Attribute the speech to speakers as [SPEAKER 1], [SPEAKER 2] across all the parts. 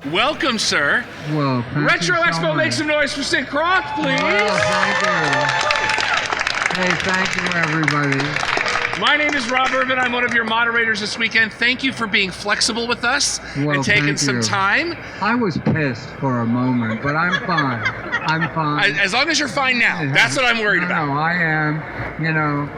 [SPEAKER 1] Welcome, sir.
[SPEAKER 2] Well,
[SPEAKER 1] Retro
[SPEAKER 2] so
[SPEAKER 1] Expo,
[SPEAKER 2] much.
[SPEAKER 1] make some noise for Sid Krofft, please.
[SPEAKER 2] Well, thank you. Hey, thank you, everybody.
[SPEAKER 1] My name is Rob Irvin. I'm one of your moderators this weekend. Thank you for being flexible with us and taking some time.
[SPEAKER 2] I was pissed for a moment, but I'm fine. I'm fine.
[SPEAKER 1] As long as you're fine now. That's what I'm worried about.
[SPEAKER 2] No, I am. You know,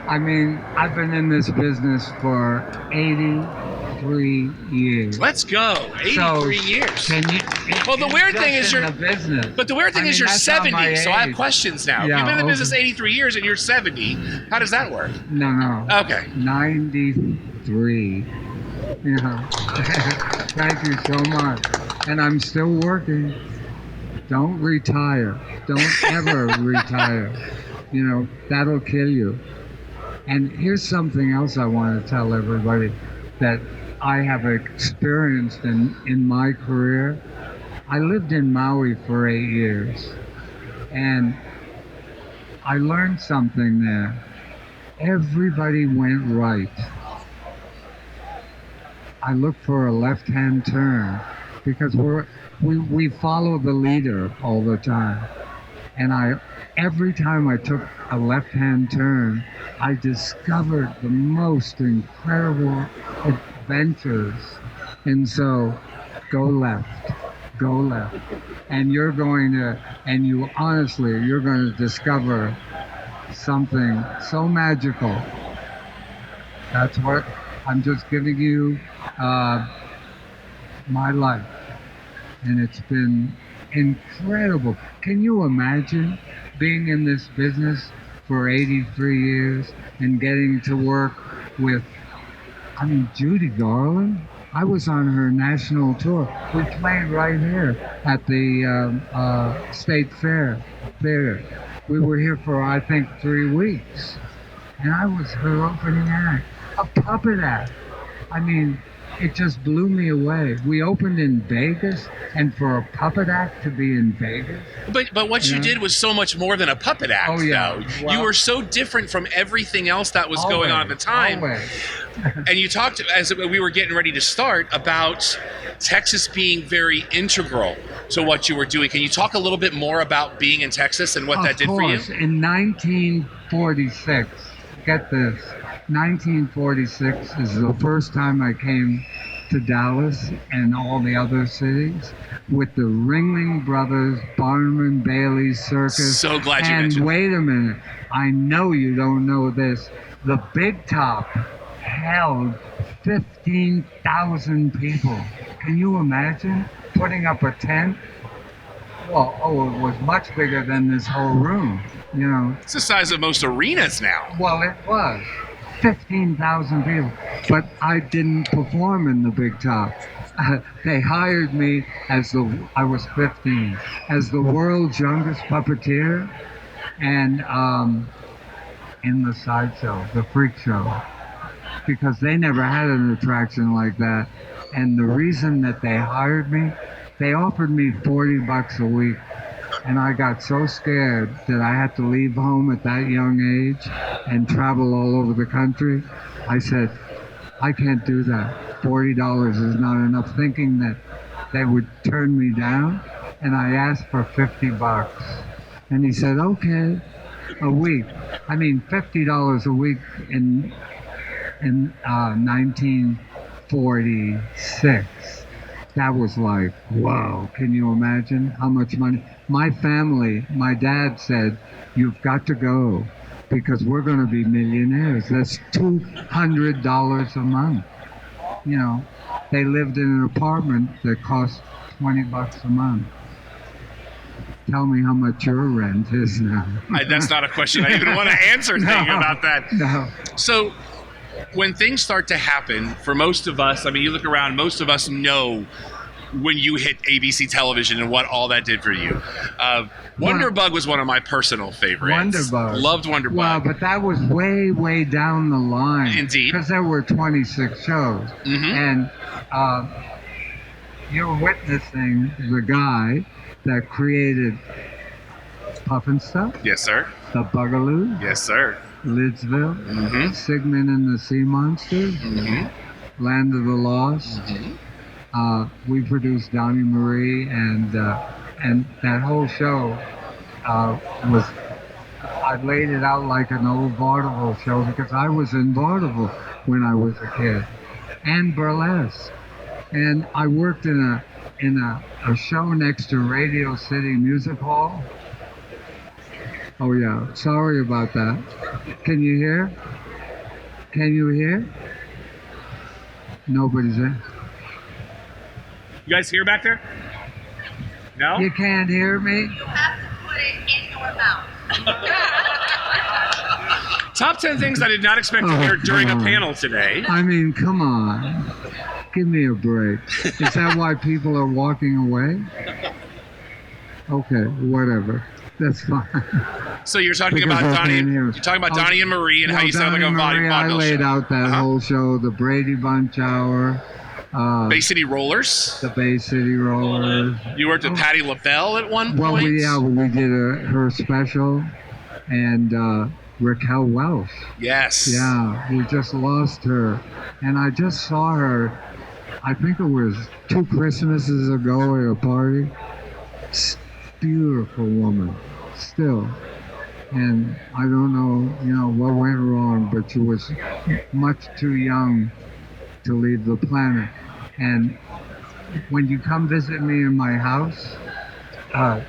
[SPEAKER 2] I mean, I've been in this business for 83 years.
[SPEAKER 1] Let's go. 83 years.
[SPEAKER 2] Can you?
[SPEAKER 1] Well, the weird thing is
[SPEAKER 2] you're in the business.
[SPEAKER 1] But the weird thing is you're
[SPEAKER 2] that's not my
[SPEAKER 1] 70, so I have
[SPEAKER 2] age.
[SPEAKER 1] questions now.
[SPEAKER 2] Yeah,
[SPEAKER 1] You've been in the
[SPEAKER 2] okay.
[SPEAKER 1] business 83 years and you're 70. How does that work?
[SPEAKER 2] No.
[SPEAKER 1] Okay.
[SPEAKER 2] 93. Yeah. Thank you so much. And I'm still working. Don't retire. Don't ever retire. You know, that'll kill you. And here's something else I want to tell everybody that I have experienced in my career. I lived in Maui for 8 years. And I learned something there. Everybody went right. I looked for a left-hand turn because we follow the leader all the time. And every time I took a left-hand turn, I discovered the most incredible adventures. And so, go left. And you're going to discover something so magical. That's what I'm just giving you my life. And it's been incredible. Can you imagine being in this business for 83 years and getting to work with, Judy Garland? I was on her national tour. We played right here at the State Fair Theater. We were here for, I think, 3 weeks. And I was her opening act, a puppet act. It just blew me away. We opened in Vegas, and for a puppet act to be in Vegas.
[SPEAKER 1] But what you did was so much more than a puppet act, though.
[SPEAKER 2] Well,
[SPEAKER 1] you were so different from everything else that was going on at the time.
[SPEAKER 2] Always.
[SPEAKER 1] And you talked, as we were getting ready to start, about Texas being very integral to what you were doing. Can you talk a little bit more about being in Texas and what that did for you?
[SPEAKER 2] Of course. In 1946, get this, 1946 is the first time I came to Dallas and all the other cities with the Ringling Brothers, Barnum and Bailey Circus.
[SPEAKER 1] So glad you
[SPEAKER 2] and
[SPEAKER 1] mentioned.
[SPEAKER 2] Wait a minute, I know you don't know this. The Big Top held 15,000 people. Can you imagine putting up a tent? Well, it was much bigger than this whole room, you know.
[SPEAKER 1] It's the size of most arenas now.
[SPEAKER 2] Well, it was 15,000 people, but I didn't perform in the Big Top. They hired me I was 15, as the world's youngest puppeteer, and in the sideshow, the freak show, because they never had an attraction like that. And the reason that they hired me, they offered me $40 a week. And I got so scared that I had to leave home at that young age and travel all over the country. I said, I can't do that. $40 is not enough, thinking that they would turn me down. And I asked for $50. And he said, okay, a week. $50 a week in 1946. That was like, wow, can you imagine how much money? My family, my dad said, you've got to go because we're going to be millionaires. That's $200 a month. You know, they lived in an apartment that cost $20 a month. Tell me how much your rent is now.
[SPEAKER 1] That's not a question I even want to answer thinking about that.
[SPEAKER 2] No.
[SPEAKER 1] So when things start to happen, for most of us, you look around, most of us know when you hit ABC television and what all that did for you. Wonderbug was one of my personal favorites.
[SPEAKER 2] Wonderbug.
[SPEAKER 1] Loved Wonderbug.
[SPEAKER 2] Well, but that was way, way down the line.
[SPEAKER 1] Indeed.
[SPEAKER 2] Because there were 26 shows.
[SPEAKER 1] Mm-hmm.
[SPEAKER 2] And you're witnessing the guy that created Puff and Stuff.
[SPEAKER 1] Yes, sir.
[SPEAKER 2] The Bugaloos.
[SPEAKER 1] Yes, sir.
[SPEAKER 2] Lidsville.
[SPEAKER 1] Mm-hmm.
[SPEAKER 2] Sigmund and the Sea Monsters.
[SPEAKER 1] Mm-hmm.
[SPEAKER 2] Land of the Lost.
[SPEAKER 1] Mm-hmm.
[SPEAKER 2] We produced Donnie Marie, and that whole show was. I laid it out like an old vaudeville show because I was in vaudeville when I was a kid, and burlesque. And I worked in a show next to Radio City Music Hall. Oh yeah, sorry about that. Can you hear? Can you hear? Nobody's there.
[SPEAKER 1] You guys hear back there? No?
[SPEAKER 2] You can't hear me?
[SPEAKER 3] You have to put it in your mouth.
[SPEAKER 1] Top 10 things I did not expect to hear during a panel today.
[SPEAKER 2] I mean, come on. Give me a break. Is that why people are walking away? Okay, whatever. That's fine.
[SPEAKER 1] So you're talking
[SPEAKER 2] Because
[SPEAKER 1] about
[SPEAKER 2] I
[SPEAKER 1] Donnie.
[SPEAKER 2] can't hear.
[SPEAKER 1] You're talking about Donnie and Marie and how you sound like a
[SPEAKER 2] Donnie Marie, I
[SPEAKER 1] vaudeville
[SPEAKER 2] laid
[SPEAKER 1] show.
[SPEAKER 2] out that
[SPEAKER 1] Uh-huh.
[SPEAKER 2] whole show, the Brady Bunch Hour,
[SPEAKER 1] Bay City Rollers.
[SPEAKER 2] the Bay City Rollers.
[SPEAKER 1] You worked with Patti LaBelle at one
[SPEAKER 2] Well,
[SPEAKER 1] point.
[SPEAKER 2] we did her special, and Raquel Welch.
[SPEAKER 1] Yes.
[SPEAKER 2] Yeah, we just lost her, and I just saw her. I think it was 2 Christmases ago at a party. Beautiful woman, still. And I don't know, what went wrong, but she was much too young to leave the planet. And when you come visit me in my house, I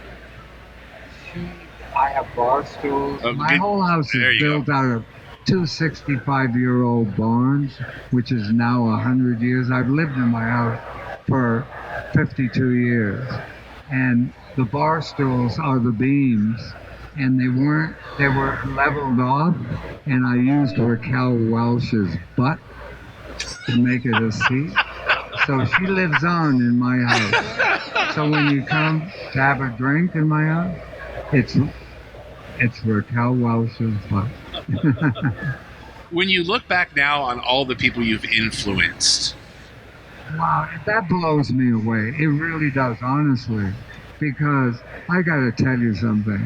[SPEAKER 2] have bar stools. My whole house
[SPEAKER 1] there
[SPEAKER 2] is
[SPEAKER 1] you
[SPEAKER 2] built out of 2 65-year-old barns, which is now 100 years. I've lived in my house for 52 years. And the bar stools are the beams, and they were leveled off, and I used Raquel Welch's butt to make it a seat. So she lives on in my house. So when you come to have a drink in my house, it's Raquel Welch's butt.
[SPEAKER 1] When you look back now on all the people you've influenced,
[SPEAKER 2] Wow, that blows me away. It really does, honestly. Because I gotta tell you something.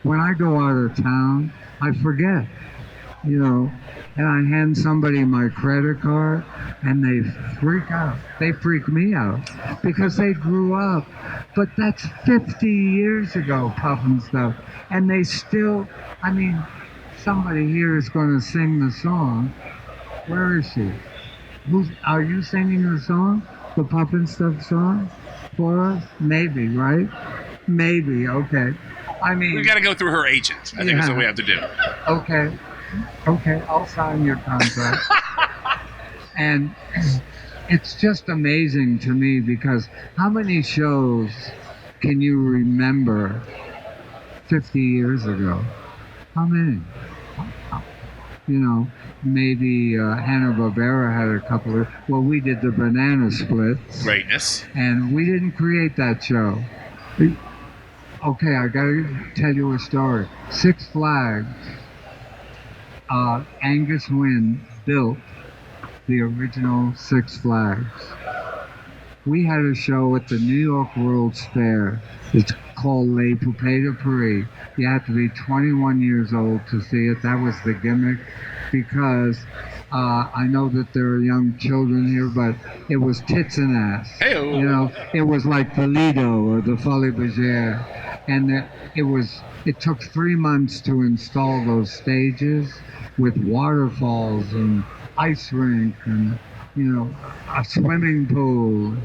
[SPEAKER 2] When I go out of town, I forget, and I hand somebody my credit card and they freak out. They freak me out because they grew up. But that's 50 years ago, Puff and stuff. And they still, somebody here is going to sing the song. Where is she? Are you singing the song? The Puff and Stuff song? For us? Maybe, right? Maybe, okay.
[SPEAKER 1] we got to go through her agent. I think that's what we have to do.
[SPEAKER 2] Okay, I'll sign your contract. And it's just amazing to me because how many shows can you remember 50 years ago? How many? Maybe Hanna-Barbera had a couple of... Well, we did the Banana Splits.
[SPEAKER 1] Greatness.
[SPEAKER 2] And we didn't create that show. Okay, I gotta tell you a story. Six Flags, Angus Wynn built the original Six Flags. We had a show at the New York World's Fair. It's called Les Poupées de Paris. You have to be 21 years old to see it. That was the gimmick because I know that there are young children here, but it was tits and ass.
[SPEAKER 1] Hey-o.
[SPEAKER 2] It was like the Lido or the Folie Bergère. And it took 3 months to install those stages with waterfalls and ice rink and, a swimming pool.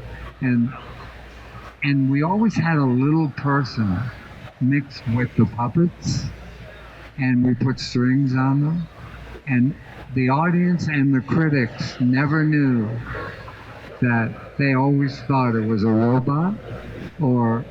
[SPEAKER 2] And we always had a little person mixed with the puppets, and we put strings on them. And the audience and the critics never knew that they always thought it was a robot or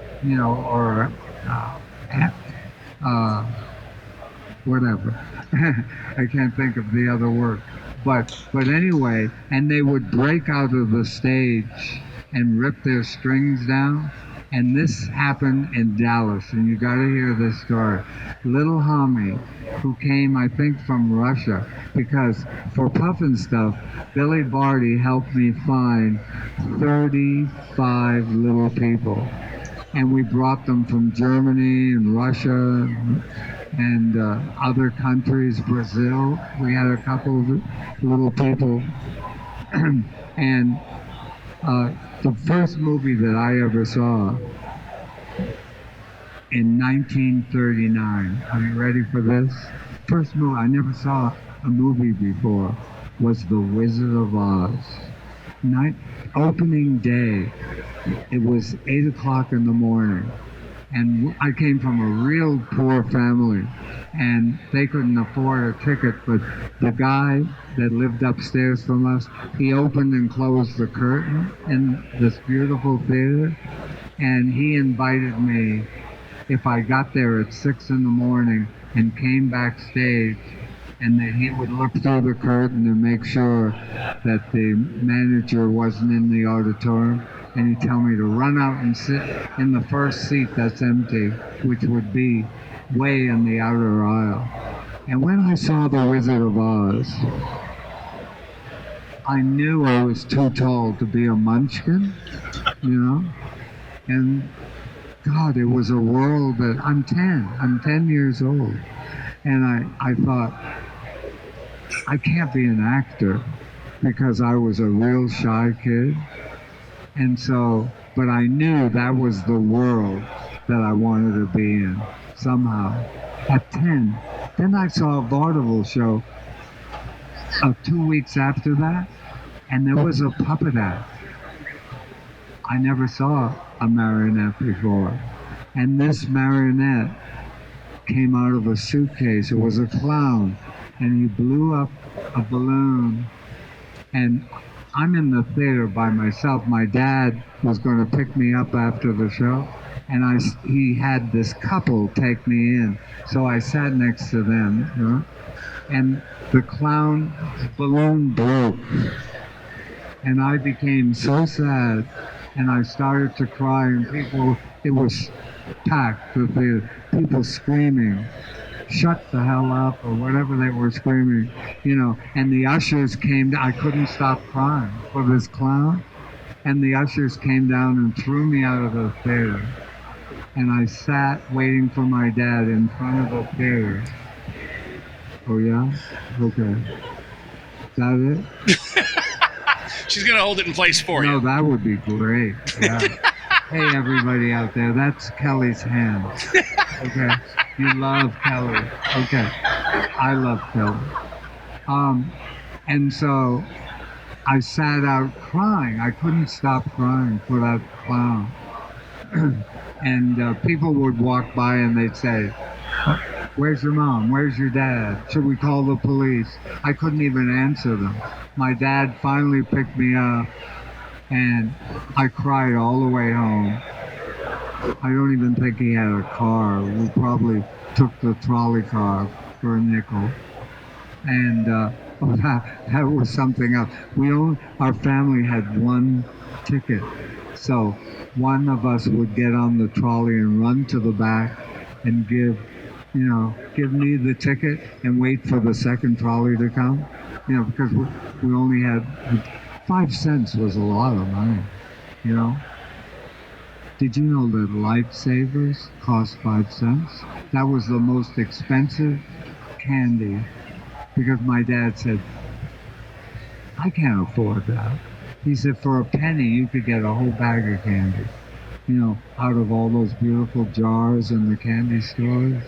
[SPEAKER 2] whatever. I can't think of the other word. But anyway, and they would break out of the stage and rip their strings down. And this happened in Dallas, and you got to hear this story. Little Homie, who came, I think, from Russia, because for Puff and Stuff, Billy Barty helped me find 35 little people. And we brought them from Germany and Russia and other countries, Brazil. We had a couple of little people. And The first movie that I ever saw in 1939. Are you ready for this? First movie, I never saw a movie before, was The Wizard of Oz. Night, opening day, it was 8 o'clock in the morning. And I came from a real poor family, and they couldn't afford a ticket, but the guy that lived upstairs from us, he opened and closed the curtain in this beautiful theater, and he invited me, if I got there at 6 in the morning and came backstage, and then he would look through the curtain and make sure that the manager wasn't in the auditorium, and he'd tell me to run out and sit in the first seat that's empty, which would be way in the outer aisle. And when I saw The Wizard of Oz, I knew I was too tall to be a munchkin, you know? And God, it was a world that I'm 10 years old. And I thought, I can't be an actor because I was a real shy kid. And so, but I knew that was the world that I wanted to be in somehow. At 10, then I saw a vaudeville show 2 weeks after that, and there was a puppet act. I never saw a marionette before. And this marionette came out of a suitcase. It was a clown, and he blew up a balloon, and I'm in the theater by myself. My dad was going to pick me up after the show, and he had this couple take me in. So I sat next to them, you know, and the clown balloon broke. And I became so sad, and I started to cry, and it was packed, the theater, people screaming, shut the hell up, or whatever they were screaming, you know, and the ushers came, I couldn't stop crying for this clown, and the ushers came down and threw me out of the theater, and I sat waiting for my dad in front of the theater. Oh yeah? Okay. Is that it?
[SPEAKER 1] She's going to hold it in place for you.
[SPEAKER 2] No, that would be great. Yeah. Hey, everybody out there, that's Kelly's hand. Okay? You love Kelly. Okay. I love Kelly. And so I sat out crying. I couldn't stop crying for that clown. And people would walk by and they'd say, where's your mom? Where's your dad? Should we call the police? I couldn't even answer them. My dad finally picked me up, and I cried all the way home. I don't even think he had a car. We probably took the trolley car for a nickel. And that was something else. Our family had one ticket. So one of us would get on the trolley and run to the back and give me the ticket and wait for the second trolley to come. You know, because we only had 5 cents was a lot of money, you know. Did you know that lifesavers cost 5 cents? That was the most expensive candy, because my dad said, I can't afford that. He said, for a penny, you could get a whole bag of candy, you know, out of all those beautiful jars in the candy stores.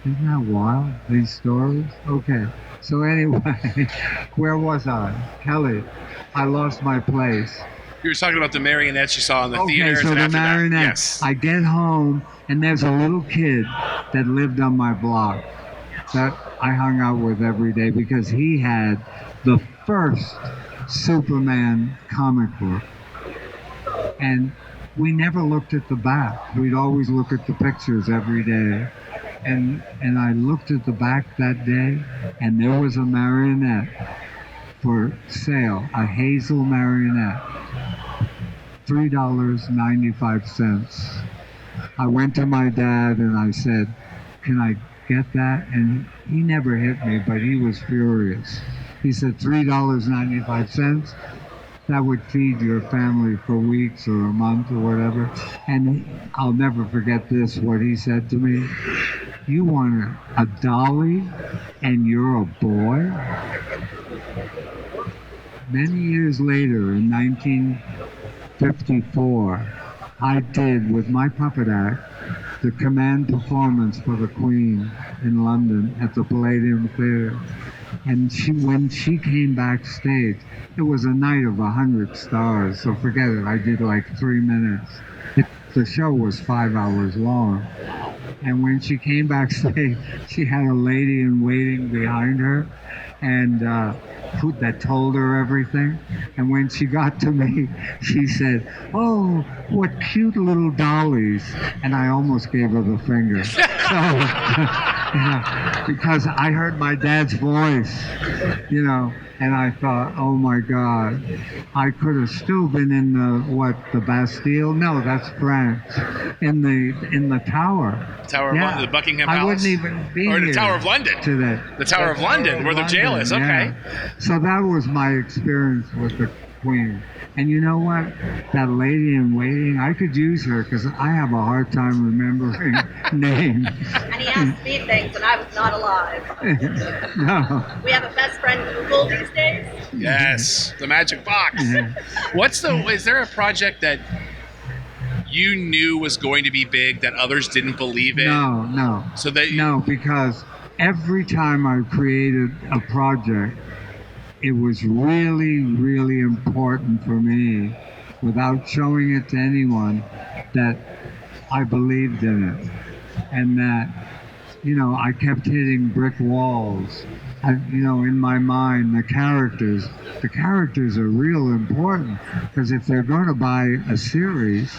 [SPEAKER 2] Isn't that wild, these stories? Okay, so anyway, where was I? Kelly, I lost my place.
[SPEAKER 1] You were talking about the marionettes you saw in the
[SPEAKER 2] Okay,
[SPEAKER 1] theaters.
[SPEAKER 2] so
[SPEAKER 1] and
[SPEAKER 2] the
[SPEAKER 1] after
[SPEAKER 2] marionette,
[SPEAKER 1] that, yes.
[SPEAKER 2] I get home, and there's a little kid that lived on my block that I hung out with every day because he had the first Superman comic book. And we never looked at the back. We'd always look at the pictures every day. And I looked at the back that day, and there was a marionette for sale, a hazel marionette, $3.95. I went to my dad and I said, can I get that? And he never hit me, but he was furious. He said, $3.95? That would feed your family for weeks or a month or whatever. And I'll never forget this, what he said to me. You want a dolly and you're a boy? Many years later, in 1954, I did, with my puppet act, the command performance for the Queen in London at the Palladium Theatre. And when she came backstage, it was a night of 100 stars, so forget it, I did like 3 minutes. The show was 5 hours long. And when she came backstage, she had a lady in waiting behind her, and that told her everything. And when she got to me, she said, "Oh, what cute little dollies!" And I almost gave her the finger. So, because I heard my dad's voice, and I thought, oh my God, I could have still been in the Bastille? No, that's France. In the Tower.
[SPEAKER 1] Tower of the Buckingham Palace?
[SPEAKER 2] I wouldn't even be
[SPEAKER 1] Or the
[SPEAKER 2] here
[SPEAKER 1] Tower of London.
[SPEAKER 2] Today.
[SPEAKER 1] The Tower of London, where the jail is. Okay.
[SPEAKER 2] Yeah. So that was my experience with the Queen. And you know what? That lady in waiting, I could use her because I have a hard time remembering names.
[SPEAKER 3] And he asked me things and I was not alive.
[SPEAKER 2] No.
[SPEAKER 3] We have a best friend Google these days.
[SPEAKER 1] Yes, the magic box.
[SPEAKER 2] Yeah.
[SPEAKER 1] Is there a project that you knew was going to be big that others didn't believe in?
[SPEAKER 2] No. No, because every time I created a project, it was really, really important for me, without showing it to anyone, that I believed in it. And that, I kept hitting brick walls. In my mind, the characters are real important, because if they're going to buy a series,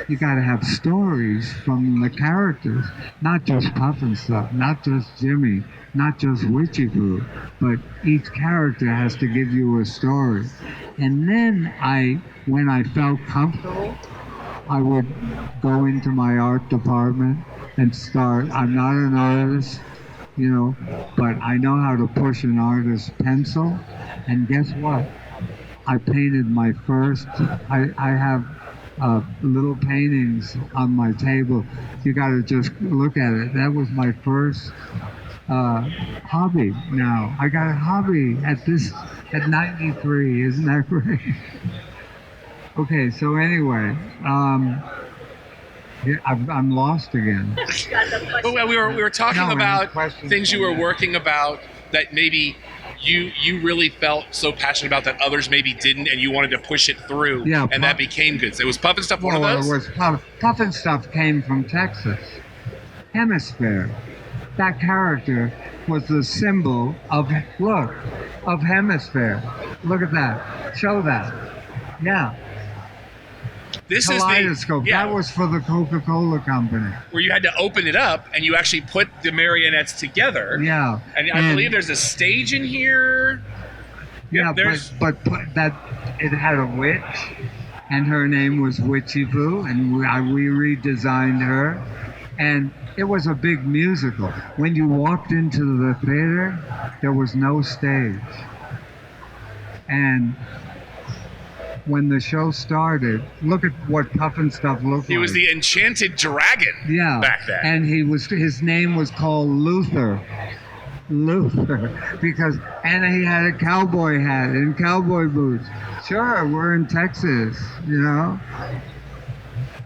[SPEAKER 2] you got to have stories from the characters, not just Puff and Stuff, not just Jimmy, not just Witchy Poo, but each character has to give you a story. And then when I felt comfortable, I would go into my art department and start. I'm not an artist, but I know how to push an artist's pencil. And guess what? I painted my first, I have little paintings on my table. You got to just look at it. That was my first hobby. Now I got a hobby at 93. Isn't that great? Okay, so anyway, I'm lost again.
[SPEAKER 1] But we were talking about things you were working about that maybe you really felt so passionate about that others maybe didn't, and you wanted to push it through, and that became good. So it was Puff and Stuff one of those?
[SPEAKER 2] It was Puff and Stuff came from Texas. Hemisphere. That character was the symbol of Hemisphere. Look at that. Show that. Yeah.
[SPEAKER 1] This
[SPEAKER 2] Kaleidoscope.
[SPEAKER 1] Is the, yeah,
[SPEAKER 2] that was for the Coca-Cola company.
[SPEAKER 1] Where you had to open it up and you actually put the marionettes together.
[SPEAKER 2] Yeah.
[SPEAKER 1] And I believe there's a stage in here.
[SPEAKER 2] Yeah, but that it had a witch, and her name was Witchy Poo, and we redesigned her, and it was a big musical. When you walked into the theater, there was no stage, and when the show started, look at what Puff and Stuff looked like.
[SPEAKER 1] He was the enchanted dragon back then.
[SPEAKER 2] And his name was called Luther, and he had a cowboy hat and cowboy boots. Sure, we're in Texas,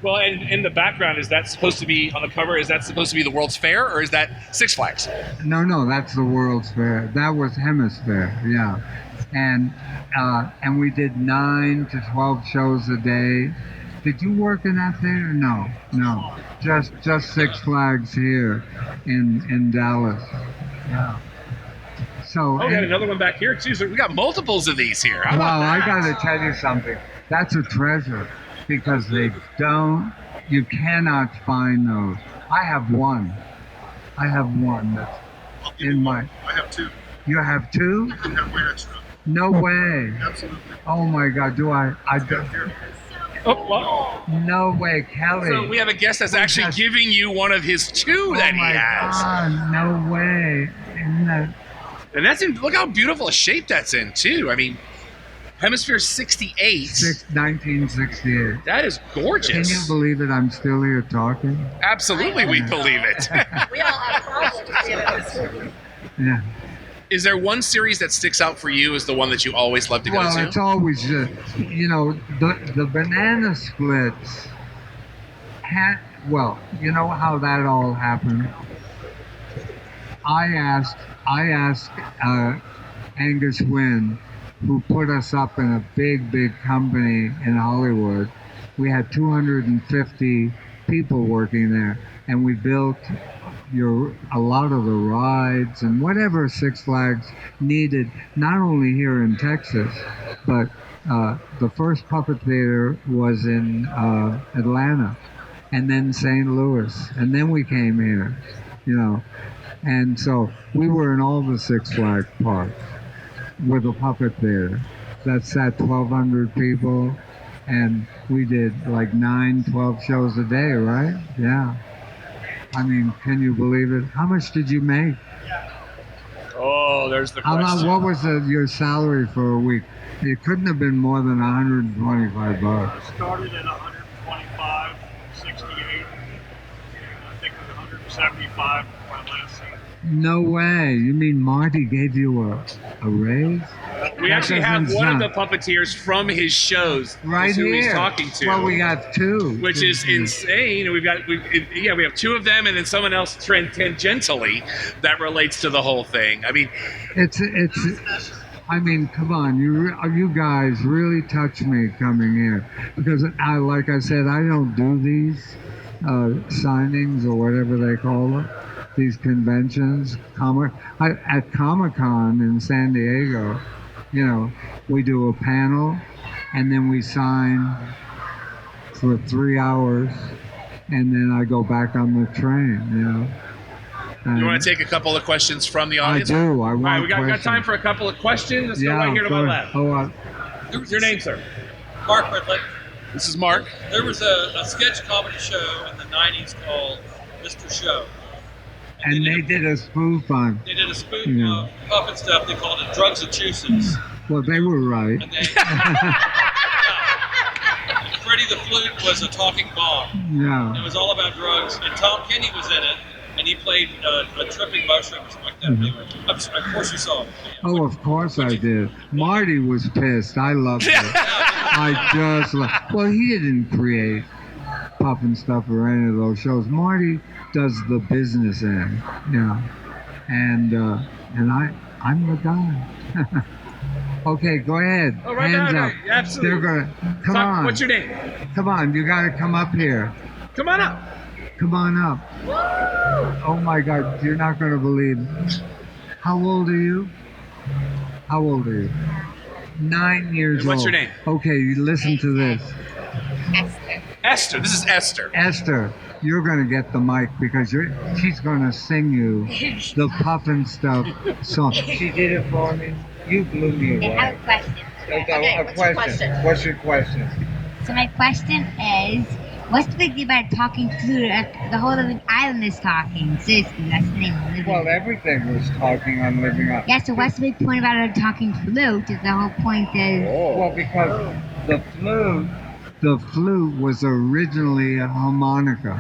[SPEAKER 1] Well, and in the background, is that supposed to be, on the cover, is that supposed to be the World's Fair, or is that Six Flags?
[SPEAKER 2] No, that's the World's Fair. That was Hemisphere, yeah. And we did 9 to 12 shows a day. Did you work in that theater? No. Just Six Flags here in Dallas. Yeah. So
[SPEAKER 1] we got another one back here too. So we got multiples of these here.
[SPEAKER 2] Well, I got to tell you something. That's a treasure, because you cannot find those. I have one that's in my.
[SPEAKER 4] I have 2.
[SPEAKER 2] You have 2?
[SPEAKER 4] You can have way extra.
[SPEAKER 2] No way.
[SPEAKER 4] Absolutely.
[SPEAKER 2] Oh my God, do I do.
[SPEAKER 1] Oh, well.
[SPEAKER 2] No way, Kelly.
[SPEAKER 1] So we have a guest that's actually giving you one of his 2 that he has.
[SPEAKER 2] Oh my God, no way. Isn't that...
[SPEAKER 1] And that's look how beautiful a shape that's in too. I mean, Hemisphere 68.
[SPEAKER 2] 1968.
[SPEAKER 1] That is gorgeous.
[SPEAKER 2] Can you believe it? I'm still here talking.
[SPEAKER 1] Absolutely, we believe it.
[SPEAKER 3] We all have problems.
[SPEAKER 2] Yeah.
[SPEAKER 1] Is there one series that sticks out for you as the one that you always love to go
[SPEAKER 2] Well,
[SPEAKER 1] to?
[SPEAKER 2] it's always, the banana splits well, you know how that all happened? I asked Angus Wynn, who put us up in a big company in Hollywood. We had 250 people working there, and we built a lot of the rides and whatever Six Flags needed, not only here in Texas, but the first puppet theater was in Atlanta, and then St. Louis, and then we came here, and so we were in all the Six Flags parks with a puppet theater. That sat 1,200 people, and we did like 12 shows a day, right? Yeah. I mean, can you believe it? How much did you make?
[SPEAKER 1] Oh, there's the question.
[SPEAKER 2] What was your salary for a week? It couldn't have been more than $125.
[SPEAKER 4] It started at 125, 68, and I think it was 175 my last season.
[SPEAKER 2] No way. You mean Marty gave you a raise?
[SPEAKER 1] We actually have one of the puppeteers from his shows.
[SPEAKER 2] Right
[SPEAKER 1] who
[SPEAKER 2] here.
[SPEAKER 1] he's talking to.
[SPEAKER 2] Well, we got two.
[SPEAKER 1] Which is insane. We have two of them, and then someone else tangentially that relates to the whole thing. I mean,
[SPEAKER 2] I mean, come on, you guys really touch me coming here, because like I said, I don't do these signings or whatever they call it, these conventions. At Comic-Con in San Diego, we do a panel, and then we sign for 3 hours, and then I go back on the train,
[SPEAKER 1] you want to take a couple of questions from the audience?
[SPEAKER 2] I do.
[SPEAKER 1] All right, we got time for a couple of questions. Let's go right here to my left. What's your name, sir?
[SPEAKER 5] Mark Ridley.
[SPEAKER 1] This is Mark.
[SPEAKER 5] There was a sketch comedy show in the 90s called Mr. Show.
[SPEAKER 2] And they did a spoof on.
[SPEAKER 5] They did a spoof of puppet stuff. They called it Drugs and Juices.
[SPEAKER 2] Well, they were right.
[SPEAKER 5] And Freddie the Flute was a talking bomb.
[SPEAKER 2] Yeah.
[SPEAKER 5] It was all about drugs. And Tom Kenny was in it. And he played a tripping mushroom or something like that. Anyway, of course you saw him.
[SPEAKER 2] Oh, of course I did. Marty was pissed. I loved it. I just loved. Well, he didn't create Puffin stuff or any of those shows. Marty does the business end, and I'm the guy. Okay, go ahead.
[SPEAKER 1] Oh, right,
[SPEAKER 2] Hands
[SPEAKER 1] right,
[SPEAKER 2] up.
[SPEAKER 1] absolutely.
[SPEAKER 2] They're gonna come on.
[SPEAKER 1] What's your name?
[SPEAKER 2] Come on, you got to come up here.
[SPEAKER 1] Come on up.
[SPEAKER 2] Come on up. Oh my God, you're not going to believe. How old are you? How old are you? 9 years
[SPEAKER 1] And what's
[SPEAKER 2] old.
[SPEAKER 1] your name?
[SPEAKER 2] Okay, you listen to this.
[SPEAKER 1] Esther. This is Esther.
[SPEAKER 2] Esther, you're going to get the mic because she's going to sing you the Puffin Stuff song. She did it for me. You blew me away.
[SPEAKER 6] I have a question.
[SPEAKER 3] Okay, what's your question?
[SPEAKER 2] What's your question?
[SPEAKER 6] So my question is, what's the big deal about a talking flute? The whole living island is talking. Seriously, that's the name of Living
[SPEAKER 2] Well,
[SPEAKER 6] Island.
[SPEAKER 2] everything was talking on Living Up.
[SPEAKER 6] Yeah, so what's the big point about a talking flute? Is the whole point is...
[SPEAKER 2] Well, because the flute was originally a harmonica.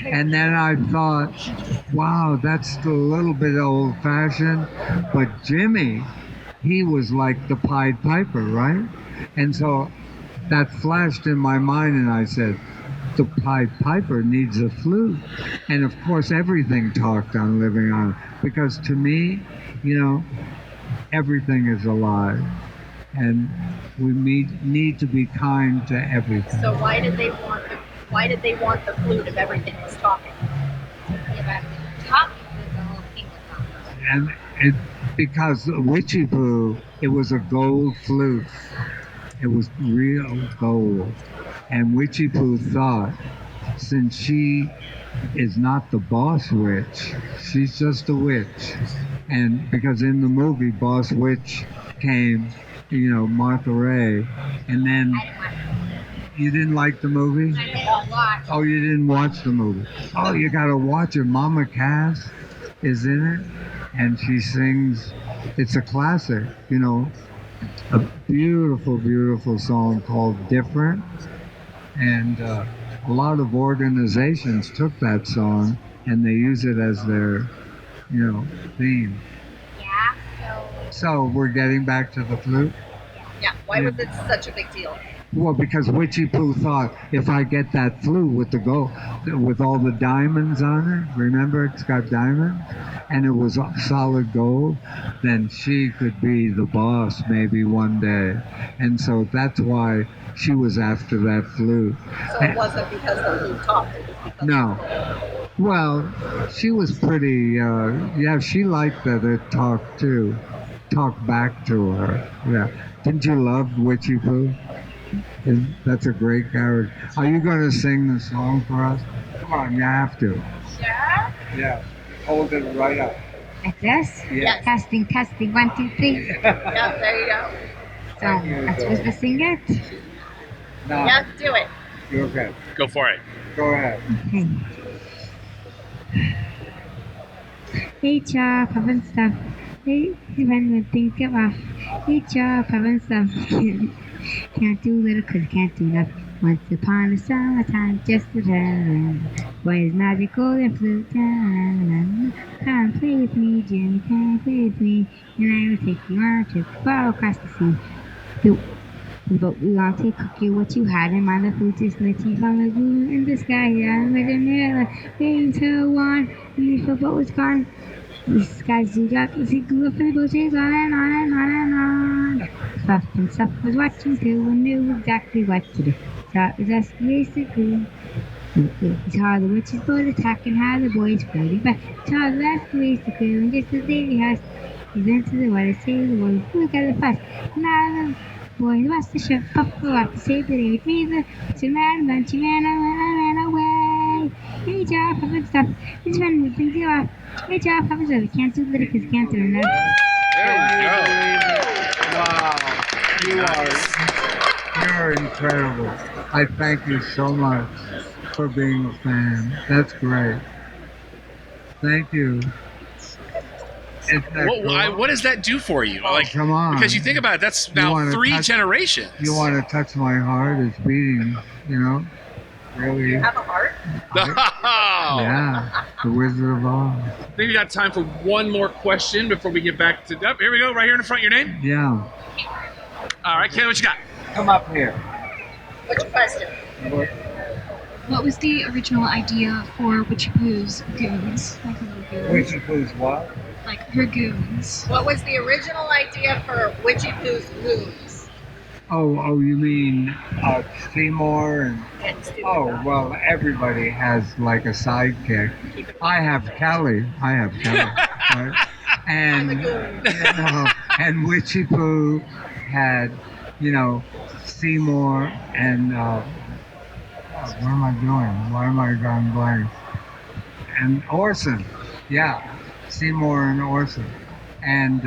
[SPEAKER 2] And then I thought, wow, that's a little bit old-fashioned. But Jimmy, he was like the Pied Piper, right? And so that flashed in my mind, and I said, the Pied Piper needs a flute. And of course, everything talked on Living On, because to me, everything is alive. And we need to be kind to everything.
[SPEAKER 3] So why did they want the flute if everything was talking?
[SPEAKER 2] And because Witchy Poo, it was a gold flute. It was real gold. And Witchy Poo thought, since she is not the boss witch, she's just a witch. And because in the movie, Boss Witch came, Martha Ray, and then you didn't like the movie? Oh, you didn't watch the movie. Oh, you gotta watch it. Mama Cass is in it, and she sings. It's a classic, a beautiful, beautiful song called Different. And a lot of organizations took that song and they use it as their, theme.
[SPEAKER 6] Yeah?
[SPEAKER 2] So we're getting back to the flute.
[SPEAKER 3] Yeah. Why was it such a big deal?
[SPEAKER 2] Well, because Witchy Poo thought if I get that flute with the gold, with all the diamonds on it, remember it's got diamonds, and it was solid gold, then she could be the boss maybe one day. And so that's why she was after that flute.
[SPEAKER 3] So it wasn't because the flute talked. It was because
[SPEAKER 2] No. Well, she was pretty, yeah, she liked that it talked too. Talked back to her. Yeah. Didn't you love Witchy Poo? That's a great character. Are you going to sing the song for us? Come on, you have to.
[SPEAKER 3] Yeah.
[SPEAKER 2] Yeah. Hold it right up.
[SPEAKER 6] Like this?
[SPEAKER 3] Yes.
[SPEAKER 6] Testing, testing, 1, 2, 3.
[SPEAKER 3] Yeah. There you go.
[SPEAKER 6] So I'm supposed to sing it?
[SPEAKER 2] No,
[SPEAKER 3] Yeah. Do it.
[SPEAKER 2] you're okay.
[SPEAKER 1] Go for it.
[SPEAKER 2] Go ahead.
[SPEAKER 6] Okay. Hey, chop, having stuff. Hey, when we think about. Hey, chop, having stuff. Can't do little cause can't do nothing. Once upon a summertime, just a time. Boy is magical and flute down. Come play with me, Jimmy, come play with me. And I will take you on a trip far across the sea. But we all take cookie what you had in mind. The flute is glitzy from the blue in the sky. Yeah, with a mirror, rain so on. And the boat was gone. The sky's too dark, you see glue up in the bushes, on and on and on and on. Puff and Stuff was watching too and knew exactly what to do. So it was us basically. He saw the witch's boat attacking, how the boys floating back. Saw the last ways to clear, and just as they rehearsed, he's into the water, save the boys, look at the fuss. Now the boys watched the ship, puff go up to save the day with me. The man, bunchy man, ran away. Hey, job, Puff and Stuff. This one would think you are. Hey, job, Puff and Stuff. Can't do little because can't do enough.
[SPEAKER 1] There
[SPEAKER 2] Wow. You're incredible. I thank you so much for being a fan. That's great. Thank you. Isn't that cool?
[SPEAKER 1] What does that do for you?
[SPEAKER 2] Oh, come on.
[SPEAKER 1] Because you think about it, that's
[SPEAKER 2] You
[SPEAKER 1] now
[SPEAKER 2] wanna
[SPEAKER 1] 3
[SPEAKER 2] touch-
[SPEAKER 1] generations.
[SPEAKER 2] You want to touch my heart? It's beating, you know? Really?
[SPEAKER 3] You have a heart?
[SPEAKER 2] Yeah. The Wizard of Oz.
[SPEAKER 1] I think we got time for one more question before we get back to. Here we go, right here in the front. Your name?
[SPEAKER 2] Yeah.
[SPEAKER 1] All right, Ken, what you got?
[SPEAKER 2] Come up here.
[SPEAKER 3] What's your question?
[SPEAKER 7] What was the original idea for Witchy Poo's goons? Like her little goons.
[SPEAKER 2] Witchy Poo's what?
[SPEAKER 7] Like her goons.
[SPEAKER 3] What was the original idea for Witchy Poo's Goons?
[SPEAKER 2] Oh, you mean Seymour and...
[SPEAKER 3] And Stu.
[SPEAKER 2] Oh, well, everybody has like a sidekick. I have Kelly. Right? And, and Witchy Poo had, Seymour and, what am I doing? Why am I going blank? And Orson. Yeah, Seymour and Orson. And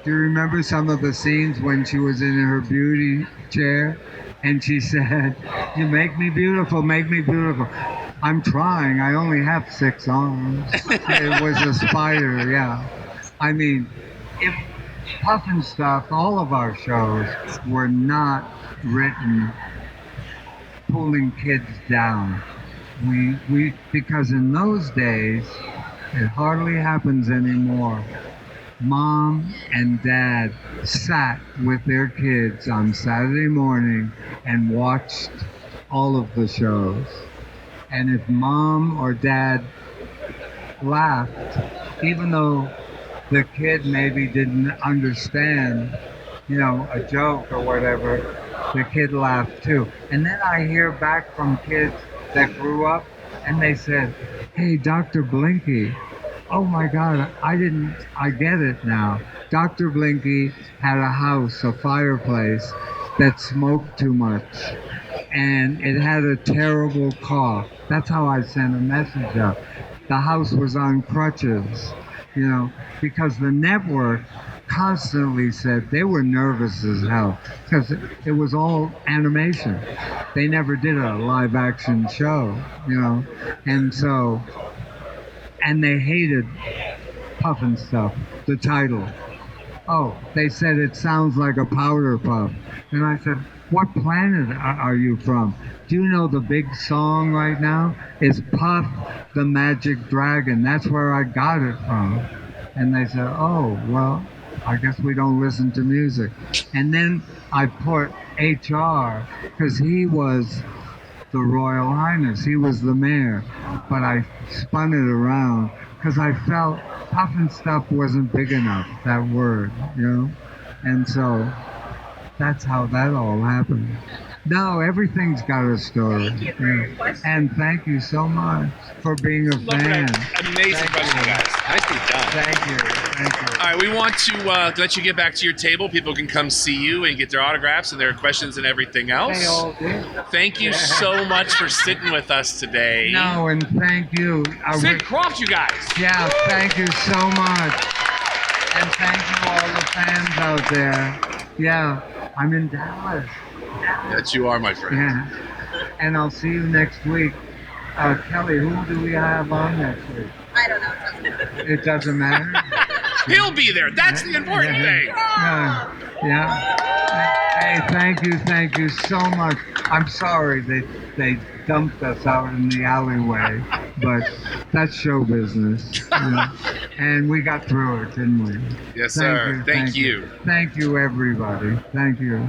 [SPEAKER 2] do you remember some of the scenes when she was in her beauty chair and she said, "You make me beautiful, make me beautiful." I'm trying. I only have 6 arms. It was a spider, yeah. I mean, if Puff and Stuff, all of our shows were not written pulling kids down. We because in those days, it hardly happens anymore. Mom and Dad sat with their kids on Saturday morning and watched all of the shows. And if Mom or Dad laughed, even though the kid maybe didn't understand, a joke or whatever, the kid laughed too. And then I hear back from kids that grew up and they said, "Hey, Dr. Blinky, oh my God, I get it now. Dr. Blinky had a house, a fireplace that smoked too much. And it had a terrible cough." That's how I sent a message out. The house was on crutches, because the network constantly said they were nervous as hell because it was all animation. They never did a live action show, and they hated Puff and Stuff, the title. Oh, they said it sounds like a powder puff. And I said, "What planet are you from? Do you know the big song right now is Puff the Magic Dragon? That's where I got it from." And they said, "Oh, well, I guess we don't listen to music. And then I put HR because he was the Royal Highness. He was the mayor. But I spun it around because I felt Tough and Stuff wasn't big enough, that word, you know? And so that's how that all happened. No, everything's got a story.
[SPEAKER 3] Thank you for your question.
[SPEAKER 2] And thank you so much for being a fan.
[SPEAKER 1] Amazing question, you guys. Nicely done.
[SPEAKER 2] Thank you. Thank you.
[SPEAKER 1] All right, we want to let you get back to your table. People can come see you and get their autographs and their questions and everything else.
[SPEAKER 2] They all do.
[SPEAKER 1] Thank you so much for sitting with us today.
[SPEAKER 2] No, and thank you.
[SPEAKER 1] Sid Krofft, you guys.
[SPEAKER 2] Yeah, thank you so much. And thank you all the fans out there. Yeah, I'm in Dallas.
[SPEAKER 1] That you are, my friend.
[SPEAKER 2] Yeah. And I'll see you next week. Kelly, who do we have on next week?
[SPEAKER 3] I don't know.
[SPEAKER 2] It doesn't matter.
[SPEAKER 1] He'll be there. That's the important thing.
[SPEAKER 2] Yeah. Hey, thank you so much. I'm sorry they dumped us out in the alleyway, but that's show business. You know? And we got through it, didn't we?
[SPEAKER 1] Yes, sir. Thank you.
[SPEAKER 2] Thank you, everybody. Thank you.